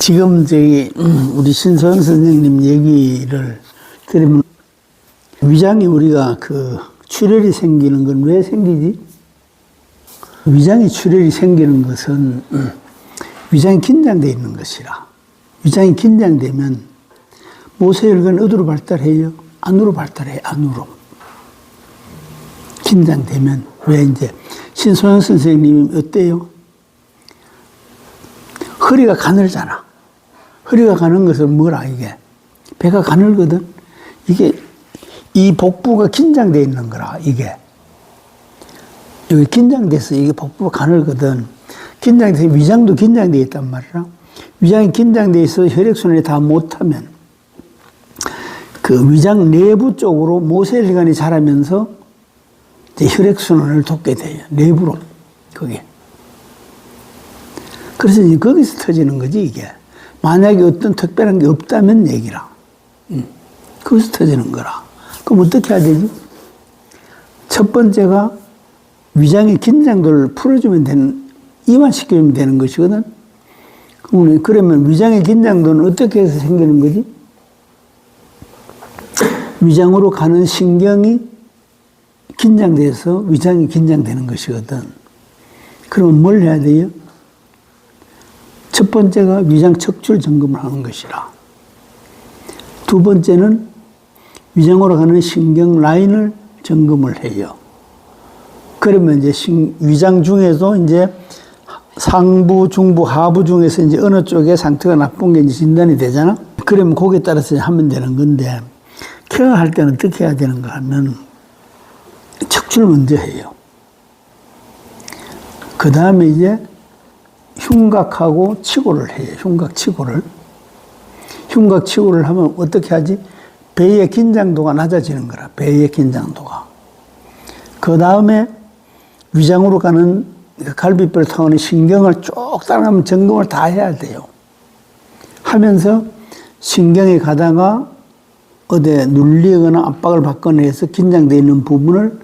지금 우리 신소영 선생님 얘기를 들으면 위장이 우리가 출혈이 생기는 건 왜 생기지? 위장이 출혈이 생기는 것은 위장이 긴장되어 있는 것이라. 위장이 긴장되면 모세혈관이 어디로 발달해요? 안으로 발달해요. 안으로. 긴장되면 왜 이제 신소영 선생님이 어때요? 허리가 가늘잖아. 허리가 가는 것은 뭐라 이게? 배가 가늘거든. 이게 이 복부가 긴장되어 있는 거라 이게. 여기 긴장돼서 이게 복부가 가늘거든. 긴장돼서 위장도 긴장되어 있단 말이야. 위장이 긴장되어 있어 혈액순환이 다 못하면 그 위장 내부 쪽으로 모세혈관이 자라면서 이제 혈액순환을 돕게 돼요. 내부로. 그게. 그래서 이제 거기서 터지는 거지, 이게. 만약에 어떤 특별한 게 없다면 얘기라. 거기서 터지는 거라. 그럼 어떻게 해야 되지? 첫 번째가 위장의 긴장도를 풀어주면 이완시켜주면 되는 것이거든. 그러면 위장의 긴장도는 어떻게 해서 생기는 거지? 위장으로 가는 신경이 긴장돼서 위장이 긴장되는 것이거든. 그러면 뭘 해야 돼요? 첫 번째가 위장 척추를 점검을 하는 것이라. 두 번째는 위장으로 가는 신경 라인을 점검을 해요. 그러면 이제 위장 중에도 이제 상부, 중부, 하부 중에서 이제 어느 쪽에 상태가 나쁜 게 이제 진단이 되잖아? 그러면 거기에 따라서 하면 되는 건데, 케어할 때는 어떻게 해야 되는가 하면, 척추를 먼저 해요. 그 다음에 이제 흉곽하고 치고를 해요. 흉곽 치고를. 흉곽 치고를 하면 어떻게 하지? 배의 긴장도가 낮아지는 거라. 배의 긴장도가. 그 다음에 위장으로 가는 갈비뼈를 통하는 신경을 쭉 따라가면 점검을 다 해야 돼요. 하면서 신경이 가다가 어디에 눌리거나 압박을 받거나 해서 긴장되어 있는 부분을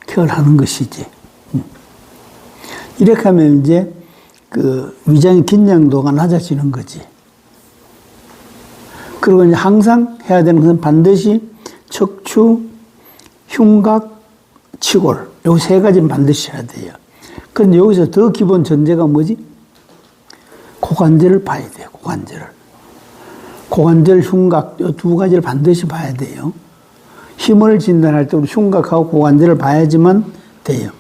케어하는 것이지. 이렇게 하면 이제 위장의 긴장도가 낮아지는 거지. 그리고 이제 항상 해야 되는 것은 반드시 척추, 흉곽, 치골. 요 세 가지는 반드시 해야 돼요. 그런데 여기서 더 기본 전제가 뭐지? 고관절을 봐야 돼요. 고관절을. 고관절, 흉곽 이 두 가지를 반드시 봐야 돼요. 힘을 진단할 때 우리 흉곽하고 고관절을 봐야지만 돼요.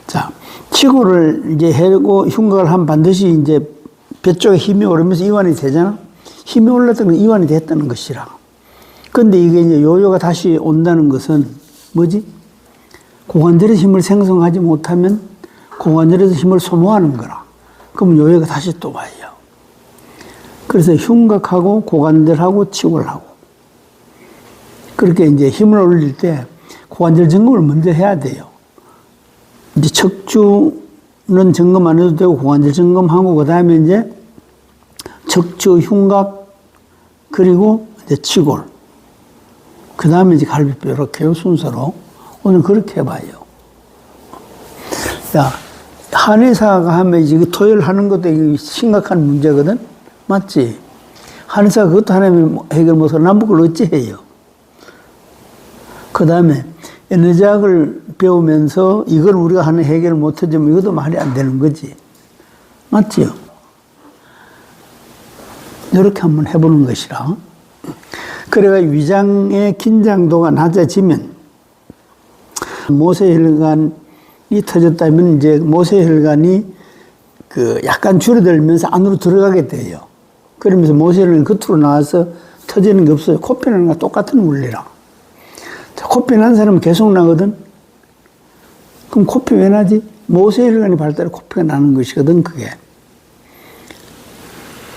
자, 치골을 이제 해고 흉곽을 하면 반드시 이제 배 쪽에 힘이 오르면서 이완이 되잖아? 힘이 올랐다는 건 이완이 됐다는 것이라. 근데 이게 이제 요요가 다시 온다는 것은 뭐지? 고관절의 힘을 생성하지 못하면 고관절에서 힘을 소모하는 거라. 그럼 요요가 다시 또 와요. 그래서 흉곽하고 고관절하고 치골하고. 그렇게 이제 힘을 올릴 때 고관절 점검을 먼저 해야 돼요. 이제 척추는 점검 안 해도 되고 고관절 점검하고 그 다음에 이제 척추, 흉곽 그리고 이제 치골 그 다음에 이제 갈비뼈 이렇게요 순서로 오늘 그렇게 해봐요. 야, 한의사가 하면 이제 토요일 하는 것도 심각한 문제거든, 맞지? 한의사가 그것도 하나면 해결 못해서 남북을 어찌 해요? 그 다음에 에너지학을 배우면서 이걸 우리가 하는 해결을 못해주면 이것도 말이 안 되는 거지. 맞지요? 이렇게 한번 해보는 것이라. 그래가 위장의 긴장도가 낮아지면 모세혈관이 터졌다면 이제 모세혈관이 약간 줄어들면서 안으로 들어가게 돼요. 그러면서 모세혈관이 겉으로 나와서 터지는 게 없어요. 코피 나는 거랑 똑같은 원리라. 코피 난 사람은 계속 나거든? 그럼 코피 왜 나지? 모세혈관이 발달해 코피가 나는 것이거든, 그게.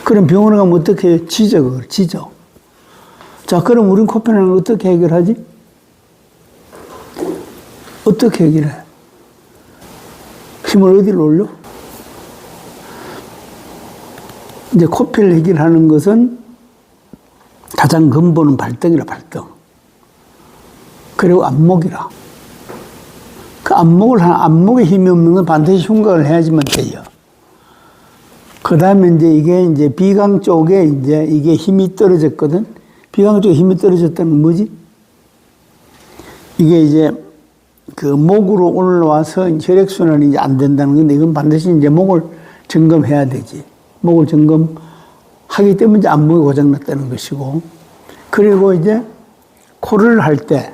그럼 병원에 가면 어떻게 해요? 지져, 그걸, 지져. 자, 그럼 우린 코피 나는 걸 어떻게 해결하지? 어떻게 해결해? 힘을 어디로 올려? 이제 코피를 해결하는 것은 가장 근본은 발등이라, 발등. 그리고 안목이라. 그 안목에 힘이 없는 건 반드시 흉곽을 해야지만 돼요. 그 다음에 이제 이게 이제 비강 쪽에 이제 이게 힘이 떨어졌거든. 비강 쪽에 힘이 떨어졌다는 건 뭐지? 이게 이제 그 목으로 올라와서 혈액순환이 이제 안 된다는 건데 이건 반드시 이제 목을 점검해야 되지. 목을 점검하기 때문에 이제 안목이 고장났다는 것이고. 그리고 이제 코를 할 때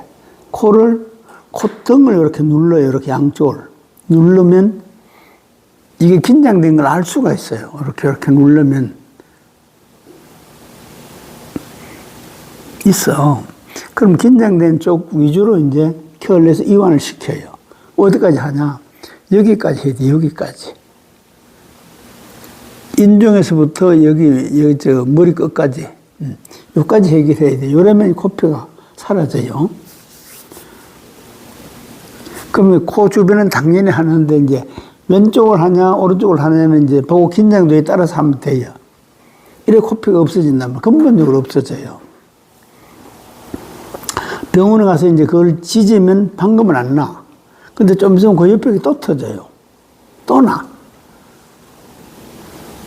콧등을 이렇게 눌러요. 이렇게 양쪽을. 누르면 이게 긴장된 걸 알 수가 있어요. 이렇게 누르면 있어. 그럼 긴장된 쪽 위주로 이제 켜를 내서 이완을 시켜요. 어디까지 하냐? 여기까지 해야 돼. 여기까지. 인중에서부터 여기 저 머리 끝까지. 여기까지 해결해야 돼. 이러면 코피가 사라져요. 그러면 코 주변은 당연히 하는데 이제 왼쪽을 하냐 오른쪽을 하냐는 이제 보고 긴장도에 따라서 하면 돼요. 이래 코피가 없어진다면 근본적으로 없어져요. 병원에 가서 이제 그걸 짖으면 방금은 안 나. 근데 좀 있으면 그 옆에 또 터져요. 또 나.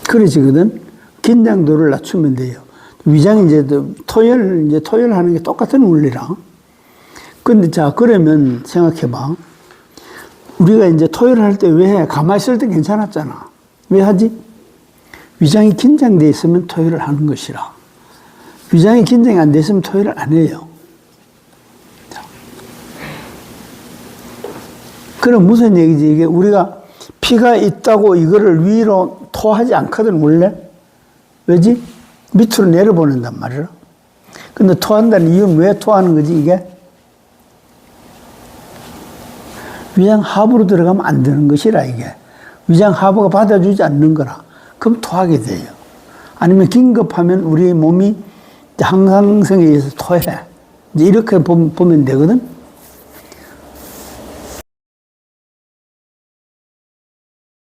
그러지거든. 긴장도를 낮추면 돼요. 위장이 이제 토열하는 게 똑같은 원리라. 근데 자, 그러면 생각해봐. 우리가 이제 토요일할 때 왜 해? 가만히 있을 때 괜찮았잖아. 왜 하지? 위장이 긴장돼 있으면 토요일을 하는 것이라. 위장이 긴장이 안 돼 있으면 토요일을 안 해요. 그럼 무슨 얘기지? 이게 우리가 피가 있다고 이거를 위로 토하지 않거든, 원래. 왜지? 밑으로 내려보낸단 말이야. 근데 토한다는 이유는 왜 토하는 거지, 이게? 위장 하부로 들어가면 안 되는 것이라, 이게. 위장 하부가 받아주지 않는 거라. 그럼 토하게 돼요. 아니면 긴급하면 우리 몸이 항상성에 의해서 토해. 이제 이렇게 보면 되거든.